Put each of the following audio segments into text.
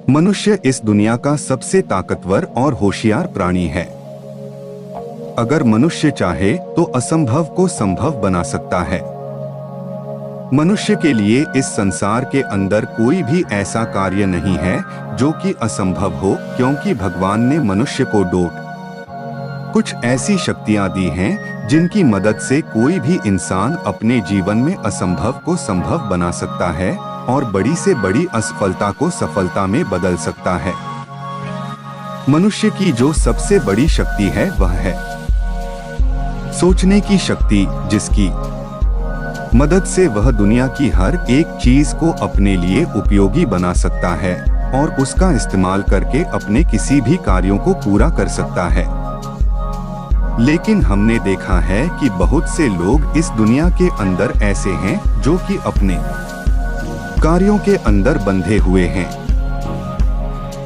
मनुष्य इस दुनिया का सबसे ताकतवर और होशियार प्राणी है। अगर मनुष्य चाहे तो असंभव को संभव बना सकता है। मनुष्य के लिए इस संसार के अंदर कोई भी ऐसा कार्य नहीं है जो कि असंभव हो, क्योंकि भगवान ने मनुष्य को कुछ ऐसी शक्तियां दी हैं जिनकी मदद से कोई भी इंसान अपने जीवन में असंभव को संभव बना सकता है और बड़ी से बड़ी असफलता को सफलता में बदल सकता है। मनुष्य की जो सबसे बड़ी शक्ति है वह है सोचने की शक्ति, जिसकी मदद से वह दुनिया की हर एक चीज को अपने लिए उपयोगी बना सकता है और उसका इस्तेमाल करके अपने किसी भी कार्यों को पूरा कर सकता है। लेकिन हमने देखा है कि बहुत से लोग इस दुनिया के अंदर ऐसे हैं जो कि अपने कार्यों के अंदर बंधे हुए हैं,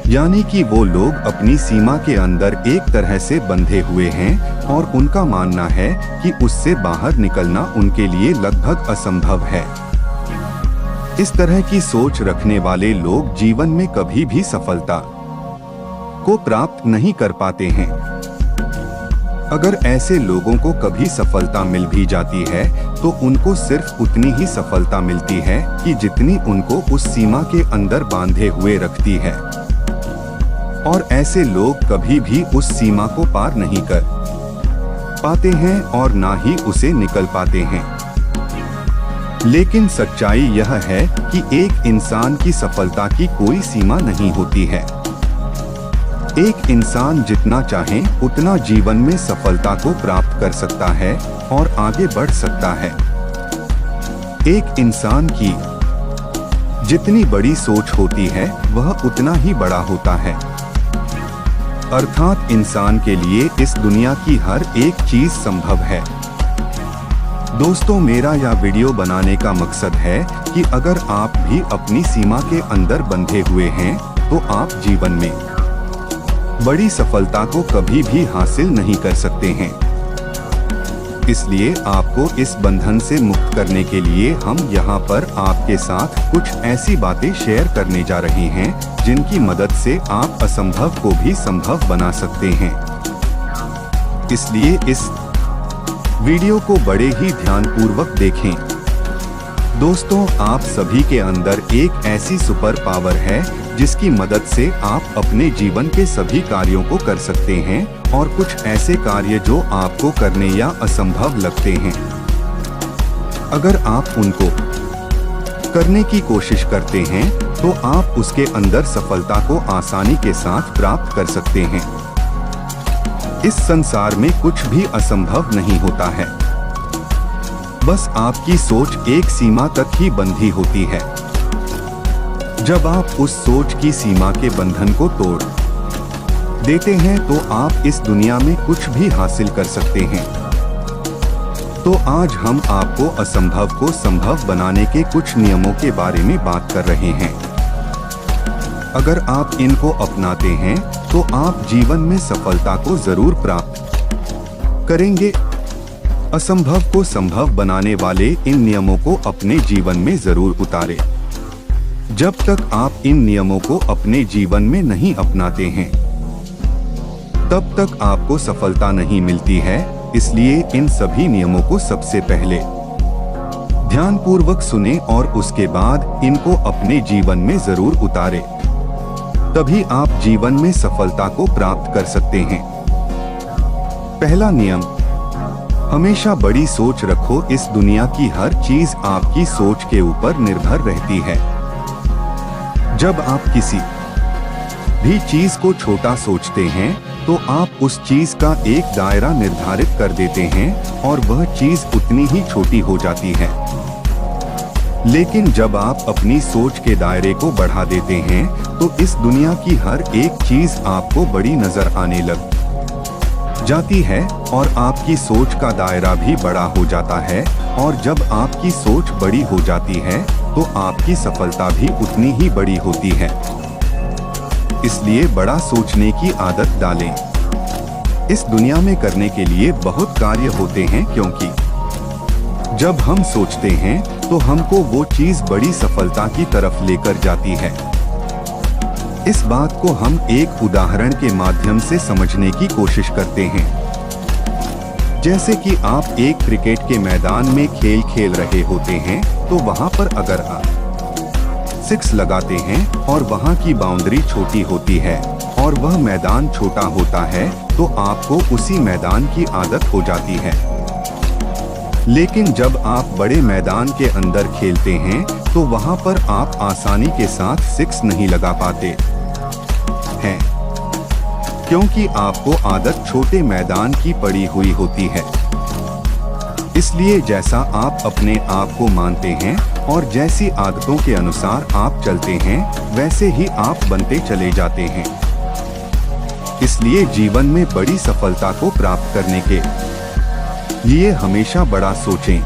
यानी कि वो लोग अपनी सीमा के अंदर एक तरह से बंधे हुए हैं और उनका मानना है कि उससे बाहर निकलना उनके लिए लगभग असंभव है। इस तरह की सोच रखने वाले लोग जीवन में कभी भी सफलता को प्राप्त नहीं कर पाते हैं। अगर ऐसे लोगों को कभी सफलता मिल भी जाती है तो उनको सिर्फ उतनी ही सफलता मिलती है कि जितनी उनको उस सीमा के अंदर बांधे हुए रखती है, और ऐसे लोग कभी भी उस सीमा को पार नहीं कर पाते हैं और ना ही उसे निकल पाते हैं। लेकिन सच्चाई यह है कि एक इंसान की सफलता की कोई सीमा नहीं होती है। एक इंसान जितना चाहे उतना जीवन में सफलता को प्राप्त कर सकता है और आगे बढ़ सकता है। एक इंसान की जितनी बड़ी सोच होती है वह उतना ही बड़ा होता है। अर्थात इंसान के लिए इस दुनिया की हर एक चीज संभव है। दोस्तों, मेरा यह वीडियो बनाने का मकसद है कि अगर आप भी अपनी सीमा के अंदर बंधे हुए हैं तो आप जीवन में बड़ी सफलता को कभी भी हासिल नहीं कर सकते हैं। इसलिए आपको इस बंधन से मुक्त करने के लिए हम यहाँ पर आपके साथ कुछ ऐसी बातें शेयर करने जा रहे हैं जिनकी मदद से आप असंभव को भी संभव बना सकते हैं। इसलिए इस वीडियो को बड़े ही ध्यानपूर्वक देखें। दोस्तों, आप सभी के अंदर एक ऐसी सुपर पावर है जिसकी मदद से आप अपने जीवन के सभी कार्यों को कर सकते हैं और कुछ ऐसे कार्य जो आपको करने या असंभव लगते हैं, अगर आप उनको करने की कोशिश करते हैं तो आप उसके अंदर सफलता को आसानी के साथ प्राप्त कर सकते हैं। इस संसार में कुछ भी असंभव नहीं होता है, बस आपकी सोच एक सीमा तक ही बंधी होती है। जब आप उस सोच की सीमा के बंधन को तोड़ देते हैं तो आप इस दुनिया में कुछ भी हासिल कर सकते हैं। तो आज हम आपको असंभव को संभव बनाने के कुछ नियमों के बारे में बात कर रहे हैं। अगर आप इनको अपनाते हैं तो आप जीवन में सफलता को जरूर प्राप्त करेंगे। असंभव को संभव बनाने वाले इन नियमों को अपने जीवन में जरूर उतारें। जब तक आप इन नियमों को अपने जीवन में नहीं अपनाते हैं तब तक आपको सफलता नहीं मिलती है। इसलिए इन सभी नियमों को सबसे पहले ध्यानपूर्वक सुनें और उसके बाद इनको अपने जीवन में जरूर उतारें। तभी आप जीवन में सफलता को प्राप्त कर सकते हैं। पहला नियम, हमेशा बड़ी सोच रखो। इस दुनिया की हर चीज आपकी सोच के ऊपर निर्भर रहती है। जब आप किसी भी चीज को छोटा सोचते हैं तो आप उस चीज का एक दायरा निर्धारित कर देते हैं और वह चीज उतनी ही छोटी हो जाती है। लेकिन जब आप अपनी सोच के दायरे को बढ़ा देते हैं तो इस दुनिया की हर एक चीज आपको बड़ी नजर आने लग जाती है और आपकी सोच का दायरा भी बड़ा हो जाता है। और जब आपकी सोच बड़ी हो जाती है तो आपकी सफलता भी उतनी ही बड़ी होती है। इसलिए बड़ा सोचने की आदत डालें। इस दुनिया में करने के लिए बहुत कार्य होते हैं, क्योंकि जब हम सोचते हैं तो हमको वो चीज बड़ी सफलता की तरफ लेकर जाती है। इस बात को हम एक उदाहरण के माध्यम से समझने की कोशिश करते हैं। जैसे कि आप एक क्रिकेट के मैदान में खेल खेल रहे होते हैं, तो वहां पर अगर आप 6 लगाते हैं और वहां की बाउंड्री छोटी होती है और वह मैदान छोटा होता है, तो आपको उसी मैदान की आदत हो जाती है। लेकिन जब आप बड़े मैदान के अंदर खेलते हैं, तो वहां पर आप आसानी के साथ 6 नहीं लगा पाते हैं, क्योंकि आपको आदत छोटे मैदान की पड़ी हुई होती है। इसलिए जैसा आप अपने आप को मानते हैं और जैसी आदतों के अनुसार आप चलते हैं, वैसे ही आप बनते चले जाते हैं। इसलिए जीवन में बड़ी सफलता को प्राप्त करने के लिए हमेशा बड़ा सोचें।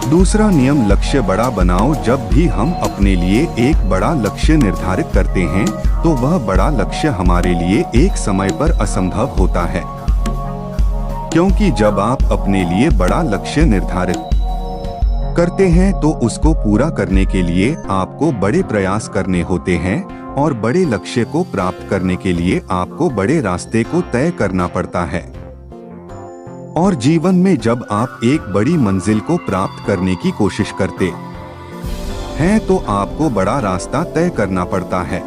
दूसरा नियम, लक्ष्य बड़ा बनाओ। जब भी हम अपने लिए एक बड़ा लक्ष्य निर्धारित करते हैं, तो वह बड़ा लक्ष्य हमारे लिए एक समय पर असंभव होता है, क्योंकि जब आप अपने लिए बड़ा लक्ष्य निर्धारित करते हैं, तो उसको पूरा करने के लिए आपको बड़े प्रयास करने होते हैं और बड़े लक्ष्य को प्राप्त करने के लिए आपको बड़े रास्ते को तय करना पड़ता है। और जीवन में जब आप एक बड़ी मंजिल को प्राप्त करने की कोशिश करते हैं, तो आपको बड़ा रास्ता तय करना पड़ता है।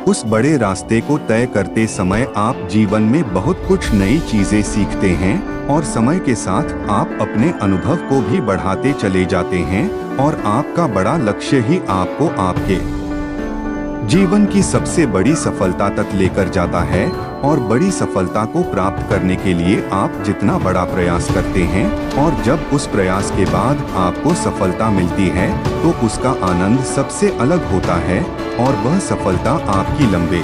उस बड़े रास्ते को तय करते समय आप जीवन में बहुत कुछ नई चीजें सीखते हैं और समय के साथ आप अपने अनुभव को भी बढ़ाते चले जाते हैं और आपका बड़ा लक्ष्य ही आपको आपके जीवन की सबसे बड़ी सफलता तक लेकर जाता है। और बड़ी सफलता को प्राप्त करने के लिए आप जितना बड़ा प्रयास करते हैं और जब उस प्रयास के बाद आपको सफलता मिलती है, तो उसका आनंद सबसे अलग होता है और वह सफलता आपकी लंबे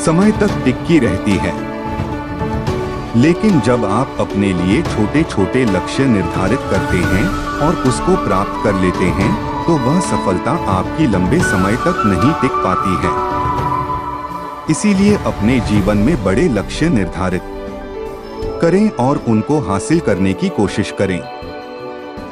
समय तक टिकी रहती है। लेकिन जब आप अपने लिए छोटे छोटे लक्ष्य निर्धारित करते हैं और उसको प्राप्त कर लेते हैं, तो वह सफलता आपकी लंबे समय तक नहीं टिक पाती है। इसीलिए अपने जीवन में बड़े लक्ष्य निर्धारित करें और उनको हासिल करने की कोशिश करें।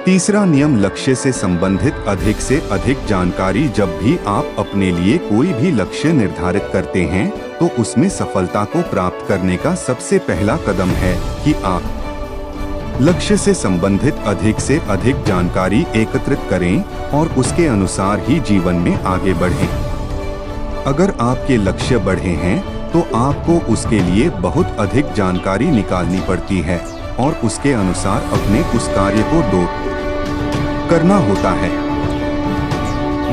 तीसरा नियम, लक्ष्य से संबंधित अधिक से अधिक जानकारी। जब भी आप अपने लिए कोई भी लक्ष्य निर्धारित करते हैं, तो उसमें सफलता को प्राप्त करने का सबसे पहला कदम है कि आप लक्ष्य से संबंधित अधिक से अधिक जानकारी एकत्रित करें और उसके अनुसार ही जीवन में आगे बढ़ें। अगर आपके लक्ष्य बढ़े हैं, तो आपको उसके लिए बहुत अधिक जानकारी निकालनी पड़ती है और उसके अनुसार अपने उस कार्य को करना होता है।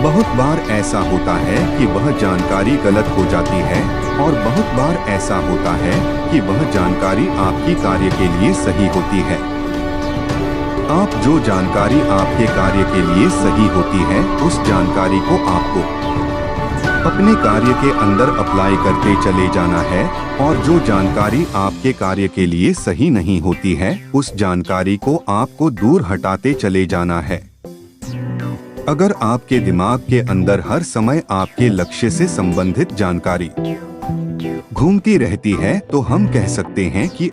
बहुत बार ऐसा होता है कि वह जानकारी गलत हो जाती है और बहुत बार ऐसा होता है कि वह जानकारी आपकी कार्य के लिए सही होती है। आप जो जानकारी आपके कार्य के लिए सही होती है, उस जानकारी को आपको अपने कार्य के अंदर अप्लाई करते चले जाना है और जो जानकारी आपके कार्य के लिए सही नहीं होती है, उस जानकारी को आपको दूर हटाते चले जाना है। अगर आपके दिमाग के अंदर हर समय आपके लक्ष्य से संबंधित जानकारी घूमती रहती है, तो हम कह सकते हैं कि